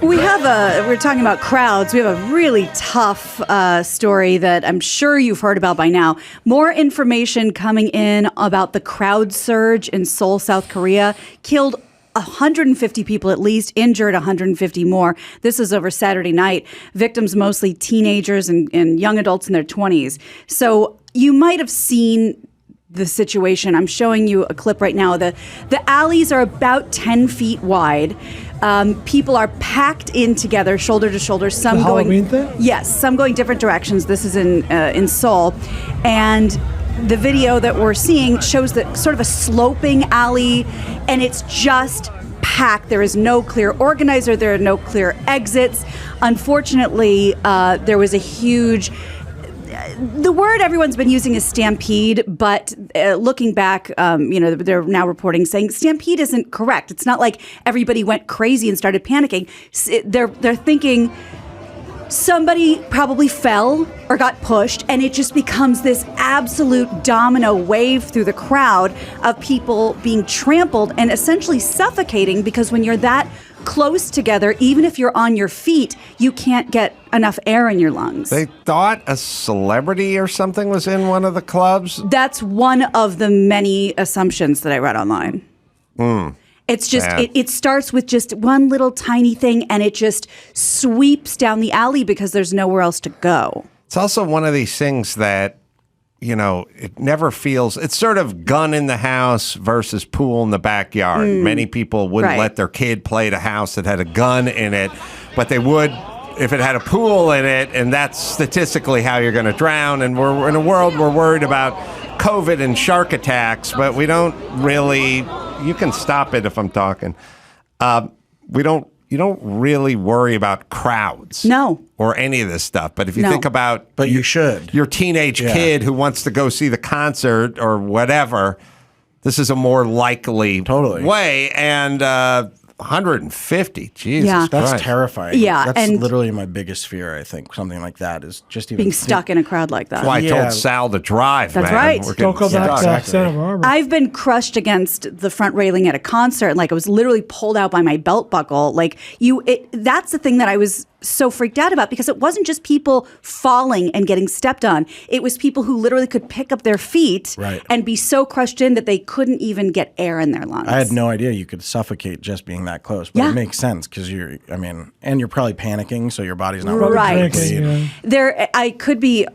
We're talking about crowds. We have a really tough story that I'm sure you've heard about by now. More information coming in about the crowd surge in Seoul, South Korea. Killed 150 people at least, injured 150 more. This is over Saturday night. Victims mostly teenagers and young adults in their 20s. So you might have seen the situation. I'm showing you a clip right now. The alleys are about 10 feet wide. People are packed in together, shoulder to shoulder. Some going Halloween thing? Yes, some going different directions. This is in Seoul, and the video that we're seeing shows that sort of a sloping alley, and it's just packed. There is no clear organizer. There are no clear exits. Unfortunately, there was a huge. The word everyone's been using is stampede, but looking back, they're now reporting saying stampede isn't correct. It's not like everybody went crazy and started panicking. They're thinking somebody probably fell or got pushed, and it just becomes this absolute domino wave through the crowd of people being trampled and essentially suffocating, because when you're that close together, even if you're on your feet, you can't get enough air in your lungs. They thought a celebrity or something was in one of the clubs? That's one of the many assumptions that I read online. It's just, it starts with just one little tiny thing, and it just sweeps down the alley because there's nowhere else to go. It's also one of these things that, it never feels, it's sort of gun in the house versus pool in the backyard. Many people wouldn't let their kid play at a house that had a gun in it, but they would if it had a pool in it, and that's statistically how you're going to drown. And we're in a world we're worried about COVID and shark attacks, but we don't really, you can stop it if I'm talking. You don't really worry about crowds. No. Or any of this stuff. But if you think about... But you should. Your teenage kid who wants to go see the concert or whatever, this is a more likely way. And 150, Jesus Christ. That's terrifying. Yeah. That's literally my biggest fear, I think. Something like that is just even... being stuck in a crowd like that. That's why I told Sal to drive, That's man. right. Don't go back to Santa Barbara. I've been crushed against the front railing at a concert. Like, I was literally pulled out by my belt buckle. Like, that's the thing that I was so freaked out about, because it wasn't just people falling and getting stepped on. It was people who literally could pick up their feet and be so crushed in that they couldn't even get air in their lungs. I had no idea you could suffocate just being that close, but it makes sense because and you're probably panicking, so your body's not right. Panicking.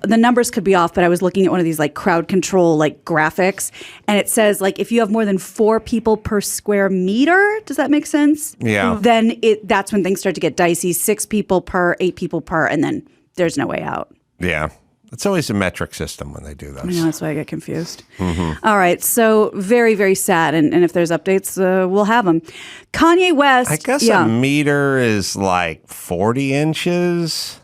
The numbers could be off, but I was looking at one of these like crowd control like graphics, and it says like if you have more than 4 people per square meter, does that make sense? Yeah. Then that's when things start to get dicey. 6 people per, 8 people per, and then there's no way out. Yeah. It's always a metric system when they do this. I know, that's why I get confused. All right, so very, very sad, and if there's updates, we'll have them. Kanye West. I guess a meter is like 40 inches.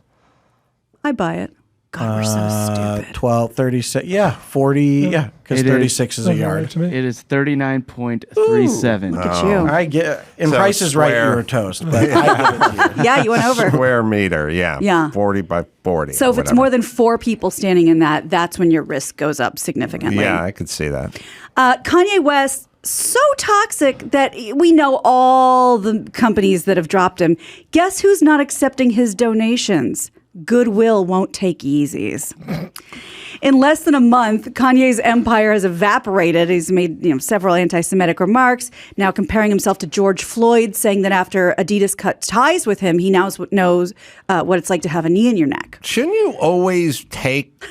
I buy it. God, we're so stupid. 12, 36, 40, because 36 is a yard. It is 39.37. Look at you. I get, in Price is Right, you're a toast, but I give it to you. Yeah, you went over. Square meter, yeah. 40 by 40. So if it's more than 4 people standing in that's when your risk goes up significantly. Yeah, I could see that. Kanye West, so toxic that we know all the companies that have dropped him. Guess who's not accepting his donations? Goodwill won't take Yeezys. In less than a month, Kanye's empire has evaporated. He's made several anti-Semitic remarks, now comparing himself to George Floyd, saying that after Adidas cut ties with him, he now knows what it's like to have a knee in your neck. Shouldn't you always take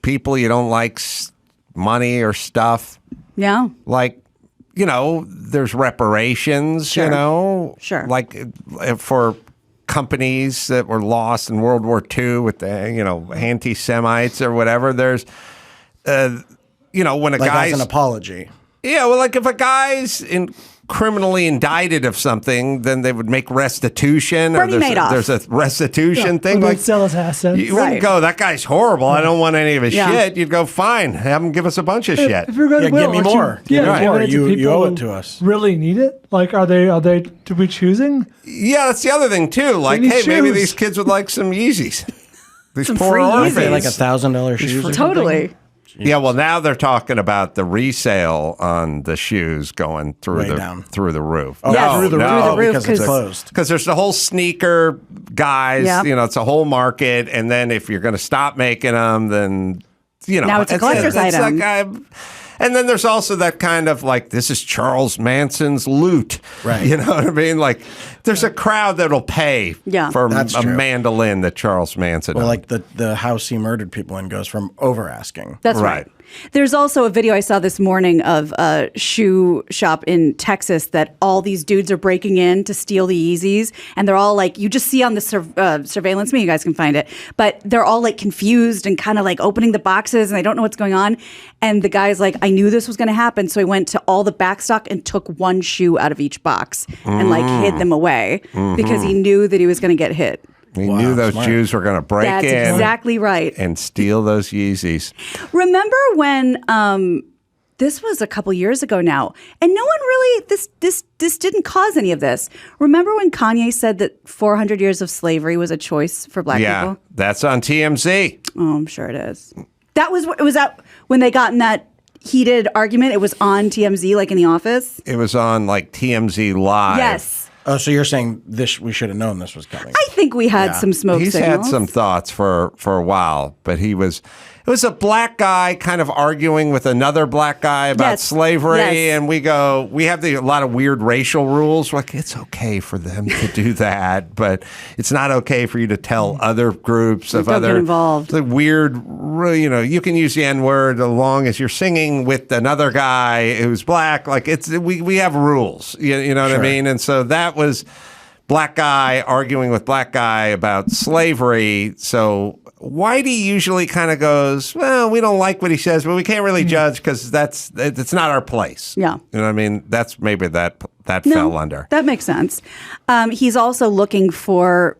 people you don't like money or stuff? Yeah. Like, there's reparations, Sure. Like for companies that were lost in World War II with the, anti-Semites or whatever. There's, when a guy's... as an apology. Yeah, well, like if a guy's criminally indicted of something, then they would make restitution. Bernie Madoff. There's a restitution thing. Like sell his assets. You wouldn't go, that guy's horrible. I don't want any of his shit. You'd go, fine, have him give us a bunch of shit. If you're going to give me more. You owe it to us. Really need it? Like, are they to be choosing? Yeah, that's the other thing too. Like, hey, maybe these kids would like some Yeezys. These Some poor free orphans. Yeezys. Like $1,000 shoes. Totally. Yeah, well, now they're talking about the resale on the shoes going through through the roof. Oh, Yes, through the roof because it's closed. Because there's the whole sneaker guys, Yep. it's a whole market. And then if you're going to stop making them, then, Now it's a collector's item. And then there's also that kind of like, this is Charles Manson's loot. Right. You know what I mean? Like, there's a crowd that'll pay for That's a true. mandolin that Charles Manson Well, owned. like the house he murdered people in goes from over asking. That's right. There's also a video I saw this morning of a shoe shop in Texas that all these dudes are breaking in to steal the Yeezys. And they're all like, you just see on the surveillance, you guys can find it, but they're all like confused and kind of like opening the boxes and they don't know what's going on. And the guy's like, I knew this was going to happen. So I went to all the back stock and took one shoe out of each box and like hid them away because he knew that he was going to get hit. He knew those smart. Jews were going to break That's in. exactly right. And steal those Yeezys. Remember when this was a couple years ago now, and no one really this didn't cause any of this. Remember when Kanye said that 400 years of slavery was a choice for black people? That's on TMZ. Oh, I'm sure it is. It was that when they got in that heated argument. It was on TMZ, like in the office. It was on like TMZ Live. Yes. Oh, so you're saying this? We should have known this was coming. I think we had some smoke He's signals. had some thoughts for a while, but it was a black guy kind of arguing with another black guy about slavery, and we have a lot of weird racial rules. Like, it's okay for them to do that, but it's not okay for you to tell other groups of Don't get other involved. The weird, you can use the N-word as long as you're singing with another guy who's black. Like, we have rules, you know what I mean? And so that was black guy arguing with black guy about slavery. So Whitey usually kind of goes, well, we don't like what he says, but we can't really judge because it's not our place. Yeah. You know what I mean? That's maybe that fell under. That makes sense. He's also looking for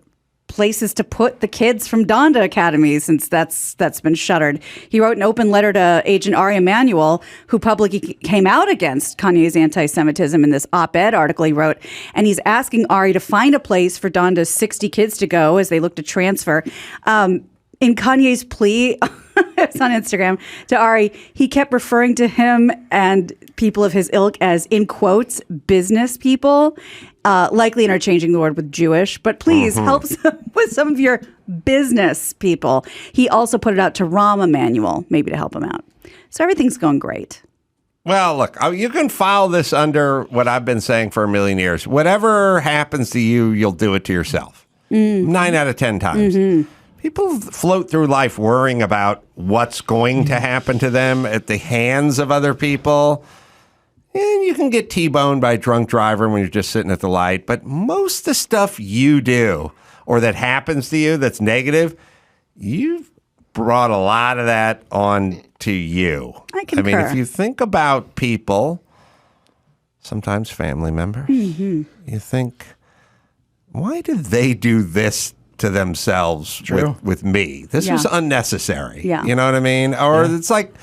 places to put the kids from Donda Academy since that's been shuttered. He wrote an open letter to Agent Ari Emanuel, who publicly came out against Kanye's anti-Semitism in this op-ed article he wrote. And he's asking Ari to find a place for Donda's 60 kids to go as they look to transfer. In Kanye's plea, it's on Instagram, to Ari, he kept referring to him and people of his ilk as, in quotes, business people, likely interchanging the word with Jewish. But please help with some of your business people. He also put it out to Rahm Emanuel, maybe to help him out. So everything's going great. Well, look, you can file this under what I've been saying for a million years. Whatever happens to you, you'll do it to yourself. 9 out of 10 times. People float through life worrying about what's going to happen to them at the hands of other people. And you can get T-boned by a drunk driver when you're just sitting at the light. But most of the stuff you do or that happens to you that's negative, you've brought a lot of that on to you. I concur. mean, if you think about people, sometimes family members, you think, why did they do this to themselves with me? This was unnecessary. Yeah. You know what I mean? Or it's like,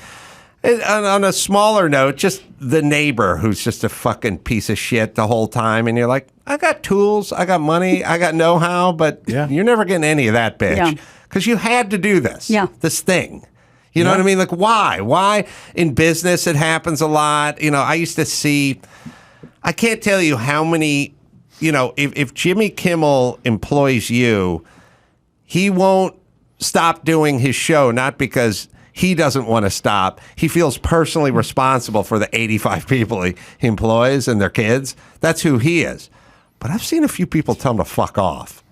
on a smaller note, just the neighbor who's just a fucking piece of shit the whole time. And you're like, I got tools, I got money, I got know-how, but you're never getting any of that, bitch. Because you had to do this. This thing. You know what I mean? Like, why? Why? In business, it happens a lot. I used to see, I can't tell you how many, if Jimmy Kimmel employs you, he won't stop doing his show, not because he doesn't want to stop. He feels personally responsible for the 85 people he employs and their kids. That's who he is. But I've seen a few people tell him to fuck off.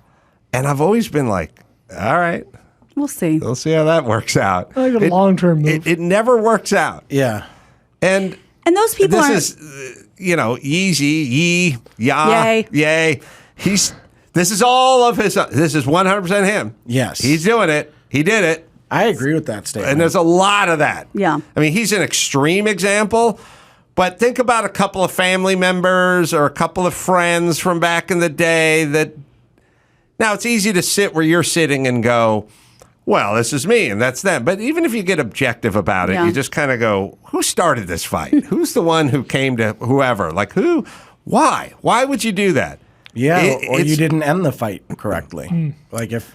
And I've always been like, all right. We'll see. We'll see how that works out. I like a long-term move. It never works out. Yeah. And those people this is, Yeezy, yay. This is all of his, this is 100% him. Yes. He's doing it. He did it. I agree with that statement. And there's a lot of that. Yeah. I mean, he's an extreme example, but think about a couple of family members or a couple of friends from back in the day that, now it's easy to sit where you're sitting and go, well, this is me and that's them. But even if you get objective about it, you just kind of go, who started this fight? Who's the one who came to whoever? Like who? Why? Why would you do that? Yeah, or you didn't end the fight correctly. Like if,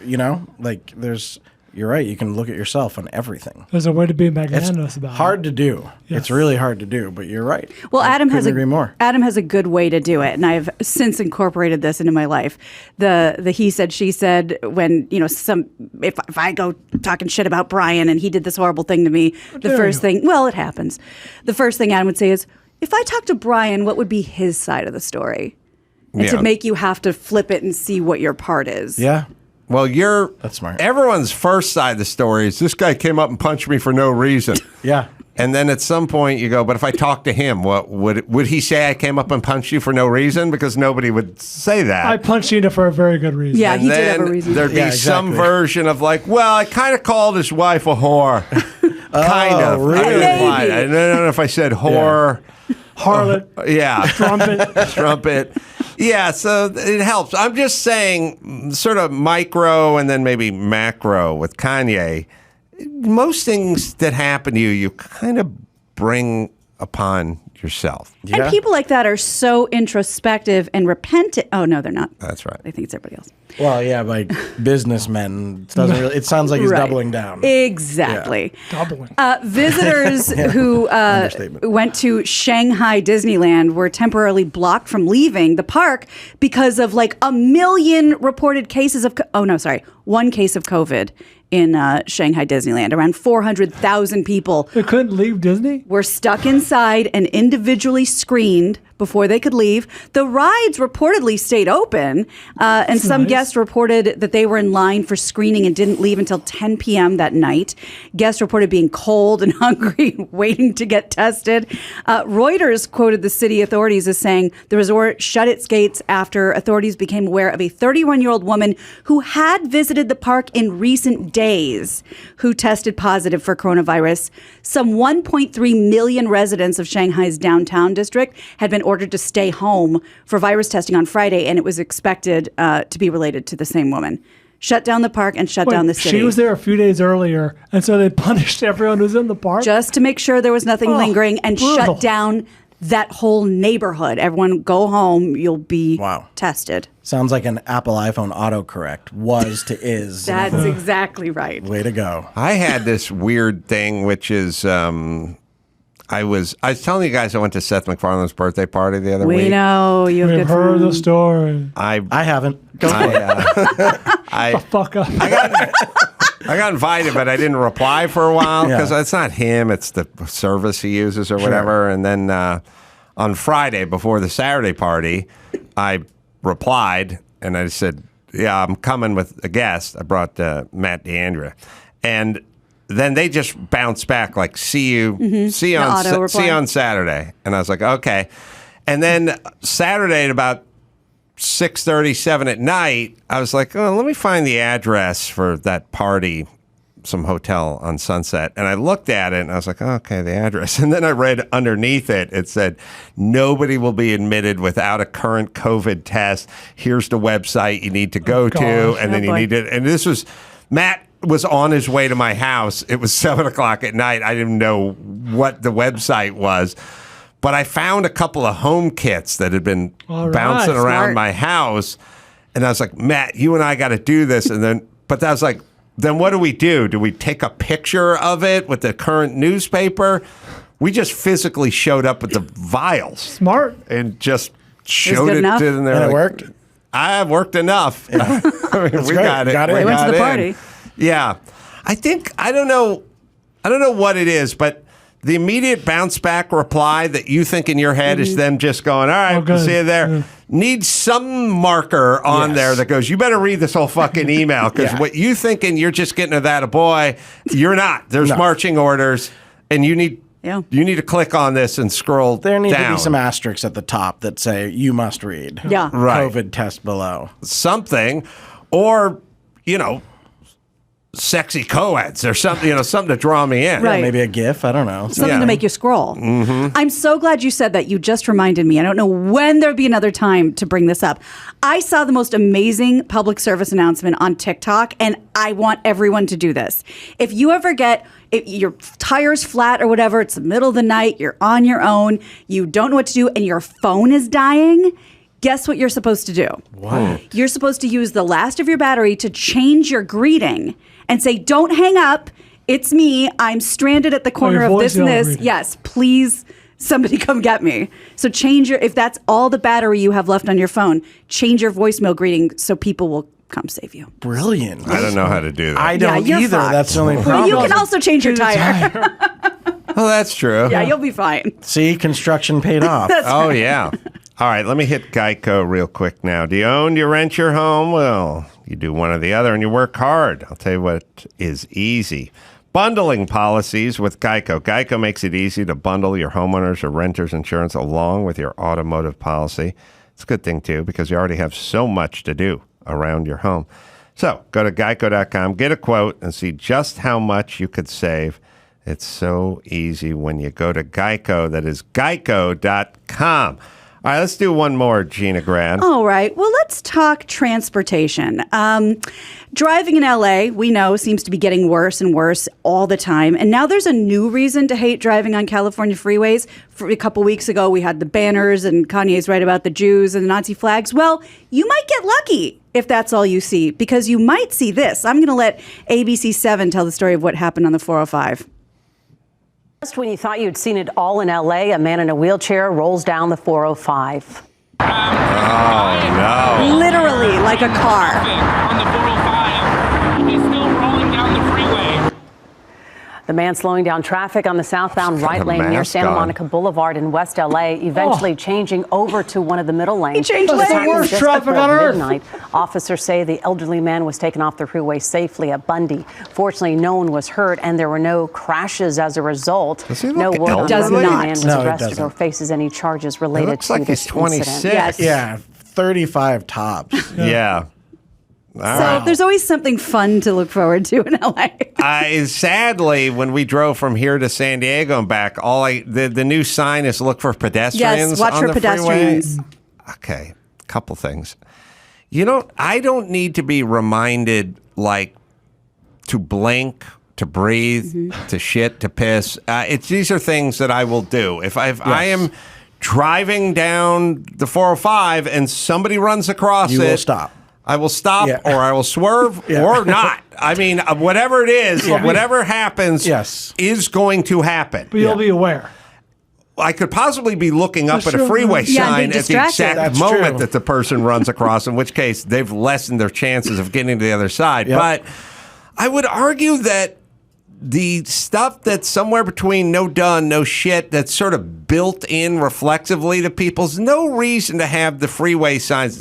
there's you're right. You can look at yourself on everything. There's a way to be It's magnanimous about hard to do. Yes. It's really hard to do, but you're right. Well, Adam has agree more. Adam has a good way to do it, and I've since incorporated this into my life. The he said, she said, when if I go talking shit about Brian and he did this horrible thing to me, the first thing, well, it happens. The first thing Adam would say is, if I talk to Brian, what would be his side of the story? And to make you have to flip it and see what your part is. Yeah. Well, That's smart. Everyone's first side of the story is this guy came up and punched me for no reason. Yeah. And then at some point you go, but if I talk to him, what would he say? I came up and punched you for no reason? Because nobody would say that. I punched Gina for a very good reason. Yeah, And he did then have a reason. There'd be some exactly. version of like, well, I kind of called his wife a whore. Kind of. really? I implied. I don't know if I said whore. Harlot, Yeah. trumpet. Trumpet. Yeah, so it helps. I'm just saying, sort of micro and then maybe macro with Kanye. Most things that happen to you, you kind of bring upon yourself. And people like that are so introspective and repentant. Oh, no, they're not. That's right. I think it's everybody else. Well, yeah, like businessmen. It sounds like he's Right. doubling down. Exactly. Doubling. Visitors who Understatement. went to Shanghai Disneyland were temporarily blocked from leaving the park because of like 1 million reported cases of, one case of COVID in Shanghai Disneyland. Around 400,000 people They couldn't leave Disney? were stuck inside and individually screened before they could leave. The rides reportedly stayed open, and some nice. guests reported that they were in line for screening and didn't leave until 10 p.m. that night. Guests reported being cold and hungry, waiting to get tested. Reuters quoted the city authorities as saying the resort shut its gates after authorities became aware of a 31-year-old woman who had visited the park in recent days who tested positive for coronavirus. Some 1.3 million residents of Shanghai's downtown district had been ordered to stay home for virus testing on Friday, and it was expected to be related to the same woman. Shut down the park and shut down the city. She was there a few days earlier, and so they punished everyone who's in the park? Just to make sure there was nothing lingering and brutal. shut down that whole neighborhood. Everyone go home. You'll be tested. Sounds like an Apple iPhone autocorrect. Was to is. That's exactly right. Way to go. I had this weird thing, which is I was telling you guys I went to Seth MacFarlane's birthday party the other week. We know you have We've good heard the friends. story. I haven't. Go for it. Fuck up. I got invited, but I didn't reply for a while because Yeah. it's not him; it's the service he uses or whatever. And then on Friday before the Saturday party, I replied and I said, "Yeah, I'm coming with a guest. I brought Matt DeAndrea," and then they just bounced back like, "See you on Saturday." And I was like, "Okay." And then Saturday at about 6:37 at night, I was like, "Oh, let me find the address for that party, some hotel on Sunset." And I looked at it and I was like, oh, "Okay, the address." And then I read underneath it, it said, "Nobody will be admitted without a current COVID test. Here's the website you need to go to." gosh. And then you need to, and this was, Matt was on his way to my house. It was 7:00 at night. I didn't know what the website was. But I found a couple of home kits that had been bouncing around Smart. my house. And I was like, "Matt, you and I got to do this." And then, but I was like, then what do we do? Do we take a picture of it with the current newspaper? We just physically showed up with the vials. Smart. And just showed good it enough? to them. And it worked? I worked enough. I mean, we great. got it. Got it. We They went to got the in. party. Yeah. I don't know what it is, but the immediate bounce back reply that you think in your head is them just going, "All right, Oh, good. see you there." Yeah. Needs some marker on Yes. there that goes, "You better read this whole fucking email," because Yeah. what you thinking you're just getting to that a boy, you're not. There's No. marching orders, and you need to click on this and scroll There need down. to be some asterisks at the top that say you must read. Yeah. Right. COVID test below. Something, or sexy co-eds or something, something to draw me in. Right. Maybe a GIF. I don't know. Something Yeah. to make you scroll. Mm-hmm. I'm so glad you said that. You just reminded me. I don't know when there'll be another time to bring this up. I saw the most amazing public service announcement on TikTok, and I want everyone to do this. If you ever if your tire's flat or whatever, it's the middle of the night, you're on your own, you don't know what to do, and your phone is dying, Guess what you're supposed to do? What? You're supposed to use the last of your battery to change your greeting and say, don't hang up. It's me. I'm stranded at the corner of this and this. Greeting. Yes, please, somebody come get me. So if that's all the battery you have left on your phone, change your voicemail greeting so people will come save you. Brilliant. I don't know how to do that. I don't you're either. fucked. That's the only Well, problem. you can also change your tire. Oh, that's true. Yeah, you'll be fine. See, construction paid off. Oh, yeah. All right, let me hit Geico real quick now. Do you own, do you rent your home? Well, you do one or the other, and you work hard. I'll tell you what is easy. Bundling policies with Geico. Geico makes it easy to bundle your homeowners or renters insurance along with your automotive policy. It's a good thing, too, because you already have so much to do around your home. So go to geico.com, get a quote, and see just how much you could save. It's so easy when you go to Geico. That is geico.com. All right, let's do one more, Gina Grad. All right. Well, let's talk transportation. Driving in LA, we know, seems to be getting worse and worse all the time. And now there's a new reason to hate driving on California freeways. For a couple weeks ago, we had the banners and Kanye's right about the Jews and the Nazi flags. Well, you might get lucky if that's all you see, because you might see this. I'm going to let ABC 7 tell the story of what happened on the 405. Just when you thought you'd seen it all in L.A., a man in a wheelchair rolls down the 405. Oh, no. Literally like a car. On the 405, he's still rolling down the freeway. The man slowing down traffic on the southbound right got a lane near mask Santa on. Monica Boulevard in West L.A., eventually changing over to one of the middle lanes. He changed This lanes. happened Worst just traffic before on earth. midnight. Officers say the elderly man was taken off the freeway safely at Bundy. Fortunately, no one was hurt, and there were no crashes as a result. Does he No look word on Does whether the not. man was No, he arrested doesn't. or faces any charges It related looks to like this he's 26. incident. Yes. Yeah, 35 tops. Yeah. All So right. there's always something fun to look forward to in LA. Sadly, when we drove from here to San Diego and back, the new sign is look for pedestrians. Yes, watch on for the pedestrians. freeway. Okay, couple things. I don't need to be reminded to blink, to breathe, to shit, to piss. These are things that I will do. If I am driving down the 405 and somebody runs across You it, will stop. I will stop, Yeah. or I will swerve, Yeah. or not. I mean, whatever it is, Yeah. whatever happens Yes. is going to happen. But you'll be aware. I could possibly be looking up at a Sure. freeway Yeah, and be sign at the distracted. exact That's moment true. that the person runs across, in which case they've lessened their chances of getting to the other side. Yep. But I would argue that the stuff that's somewhere between no done, no shit, that's sort of built in reflexively to people's no reason to have the freeway signs.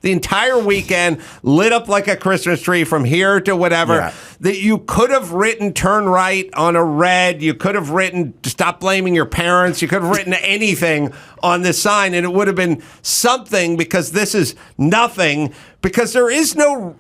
The entire weekend lit up like a Christmas tree from here to whatever. Yeah. That you could have written turn right on a red. You could have written stop blaming your parents. You could have written anything on this sign and it would have been something, because this is nothing, because there is no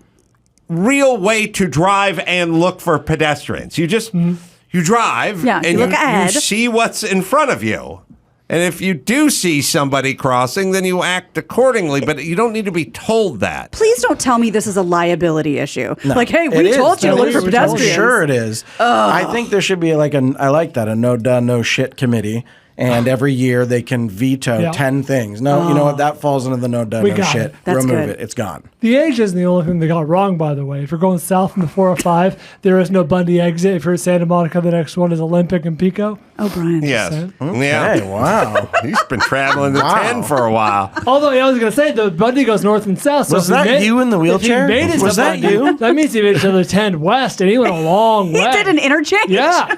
real way to drive and look for pedestrians. You just you drive Yeah, and you look ahead. you see what's in front of you. And if you do see somebody crossing, then you act accordingly, but you don't need to be told that. Please don't tell me this is a liability issue. No, Like, hey, it we is. told you to It look is. for pedestrians. Sure it is. I think there should be I like that, a no done, no shit committee. And every year they can veto Yeah. 10 things. No, you know what? That falls into the no done, We no got shit. it. That's Remove good. it. It's gone. The age isn't the only thing they got wrong, by the way. If you're going south from the 405, there is no Bundy exit. If you're at Santa Monica, the next one is Olympic and Pico. Oh, Brian. Yes. Hey, Yeah. wow. He's been traveling the Wow. 10 for a while. Although I was going to say, the Bundy goes north and south. So Was if he that you in the wheelchair? If he made it Was to that Bundy, you? That means he made it to the 10 west, and he went a long way. He did an interchange? Yeah.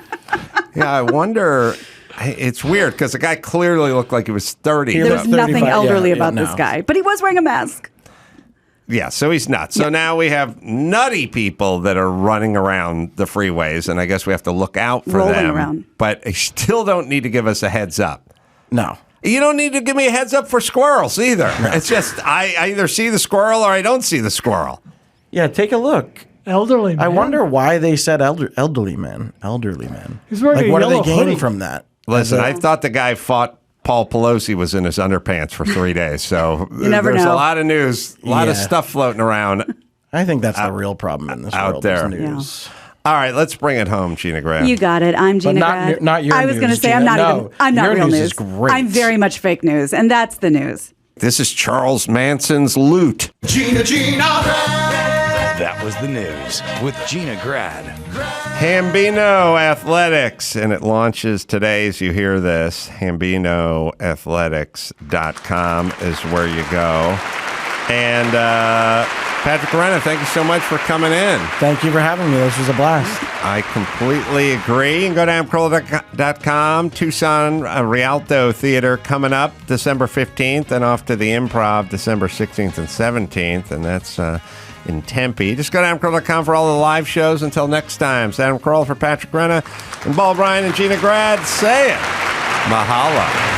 Yeah, I wonder. It's weird because the guy clearly looked like he was 30. He but- There's was nothing 35, elderly yeah, about no. this guy. But he was wearing a mask. Yeah, so he's nuts. So now we have nutty people that are running around the freeways, and I guess we have to look out for Rolling them. around. But you still don't need to give us a heads up. No. You don't need to give me a heads up for squirrels either. It's just I either see the squirrel or I don't see the squirrel. Yeah, take a look. Elderly man. I wonder why they said elderly man. Elderly man. He's wearing like, a what are they yellow gaining hoodie. from that? Listen, I thought the guy fought Paul Pelosi was in his underpants for 3 days. So never there's know. a lot of news, a lot of Yeah. stuff floating around. I think that's the real problem in this out world. there. Is news. All right, let's bring it home, Gina Grad. You got it. I'm Gina not Grad. your I was going to news, say I'm Gina. not No, even. I'm not your real news news. is great. I'm very much fake news, and that's the news. This is Charles Manson's Loot. Gina Grad. That was the news with Gina Grad. Hambino Athletics, and it launches today as you hear this. HambinoAthletics.com is where you go. And Patrick Renna, thank you so much for coming in. Thank you for having me. This was a blast. I completely agree. You can go to Carolla.com. Tucson Rialto Theater coming up December 15th, and off to the Improv December 16th and 17th, and that's in Tempe. Just go to Carolla.com for all the live shows. Until next time, it's Adam Carolla for Patrick Renna and Ball Bryan and Gina Grad. Say it. Mahalo.